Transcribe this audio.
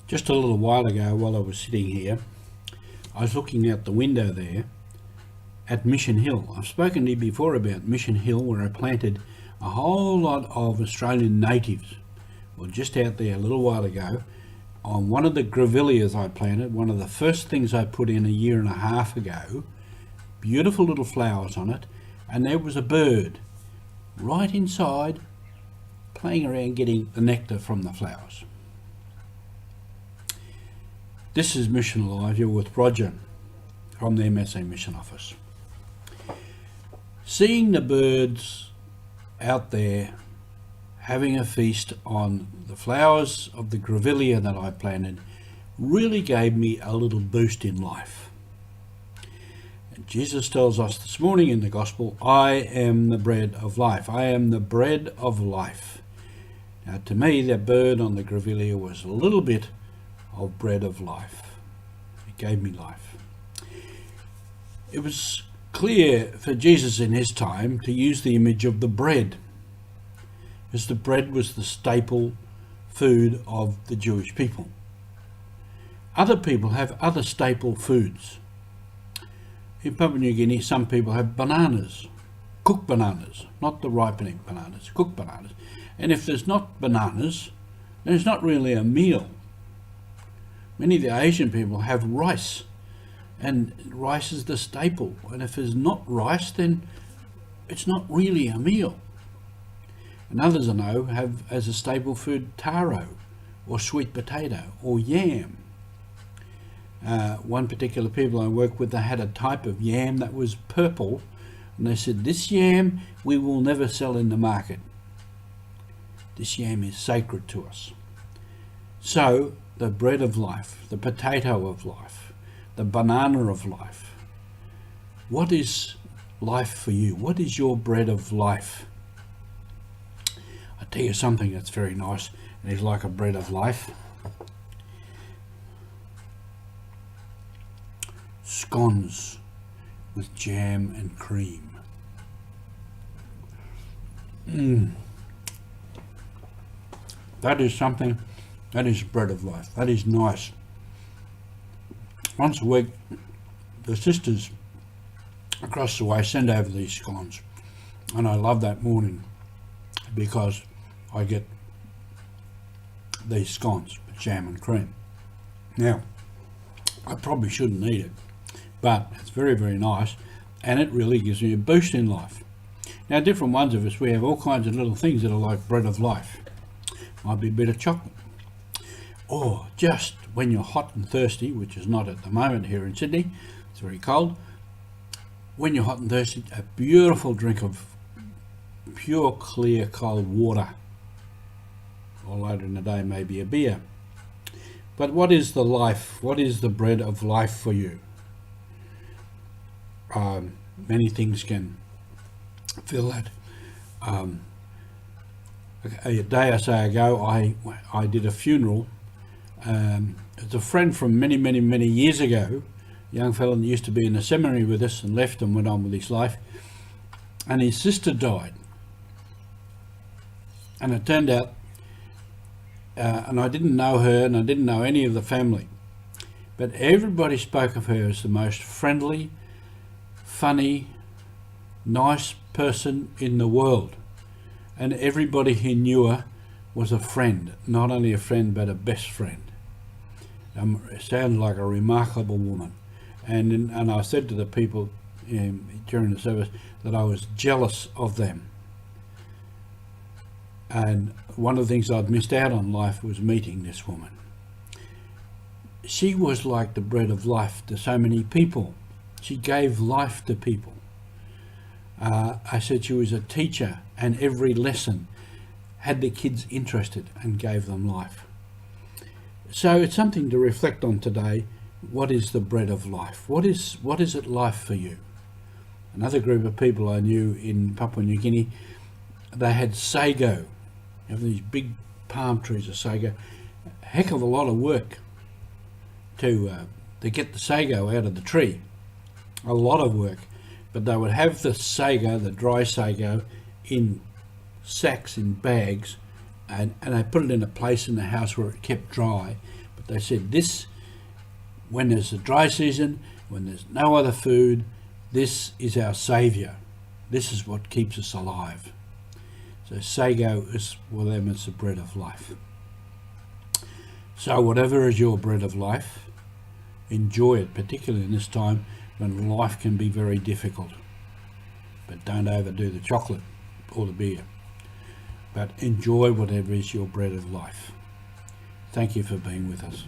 Just a little while ago, while I was sitting here, I was looking out the window there at Mission Hill. I've spoken to you before about Mission Hill, where I planted a whole lot of Australian natives. Well, just out there a little while ago, on one of the grevilleas I planted, one of the first things I put in a year and a half ago, beautiful little flowers on it, and there was a bird right inside playing around getting the nectar from the flowers. This is Mission Alive. You're with Roger from the MSA Mission Office. Seeing the birds out there having a feast on the flowers of the grevillea that I planted really gave me a little boost in life. And Jesus tells us this morning in the Gospel, I am the bread of life. I am the bread of life. Now, to me, that bird on the grevillea was a little bit of bread of life. It gave me life. It was clear for Jesus in his time to use the image of the bread, as the bread was the staple food of the Jewish people. Other people have other staple foods. In Papua New Guinea, some people have bananas, cooked bananas, not the ripening bananas, cooked bananas. And if there's not bananas, then it's not really a meal. Many of the Asian people have rice, and rice is the staple. And if there's not rice, then it's not really a meal. And others I know have as a staple food taro, or sweet potato, or yam. One particular people I work with, they had a type of yam that was purple, and they said, this yam we will never sell in the market. This yam is sacred to us. So, the bread of life, the potato of life, the banana of life. What is life for you? What is your bread of life? I'll tell you something that's very nice and is like a bread of life. Scones with jam and cream. That is something, that is bread of life. That is nice. Once a week, the sisters across the way send over these scones, and I love that morning because I get these scones with jam and cream. Now, I probably shouldn't eat it, but it's very, very nice, and it really gives me a boost in life. Now, different ones of us, we have all kinds of little things that are like bread of life. Might be a bit of chocolate, or just when you're hot and thirsty, which is not at the moment here in Sydney, it's very cold. When you're hot and thirsty, a beautiful drink of pure, clear, cold water, or later in the day maybe a beer. But what is the life? What is the bread of life for you? Many things can fill that. A day or so ago, I did a funeral. It's a friend from many, many, many years ago, a young fellow that used to be in the seminary with us and left and went on with his life. And his sister died. And it turned out, and I didn't know her and I didn't know any of the family, but everybody spoke of her as the most friendly, funny, nice person in the world. And everybody who knew her was a friend, not only a friend, but a best friend. It sounded like a remarkable woman. And I said to the people during the service that I was jealous of them. And one of the things I'd missed out on life was meeting this woman. She was like the bread of life to so many people. She gave life to people. I said she was a teacher, and every lesson had the kids interested and gave them life. So it's something to reflect on today. What is the bread of life? What is it life for you? Another group of people I knew in Papua New Guinea, they had sago. You have these big palm trees of sago. A heck of a lot of work to get the sago out of the tree. A lot of work. But they would have the sago, the dry sago, in sacks, in bags, and they put it in a place in the house where it kept dry. But They said this, when there's a dry season, when there's no other food, this is our saviour. This is what keeps us alive. So sago is, for them, it's the bread of life. So whatever is your bread of life, enjoy it, particularly in this time when life can be very difficult. But don't overdo the chocolate or the beer. But enjoy whatever is your bread of life. Thank you for being with us.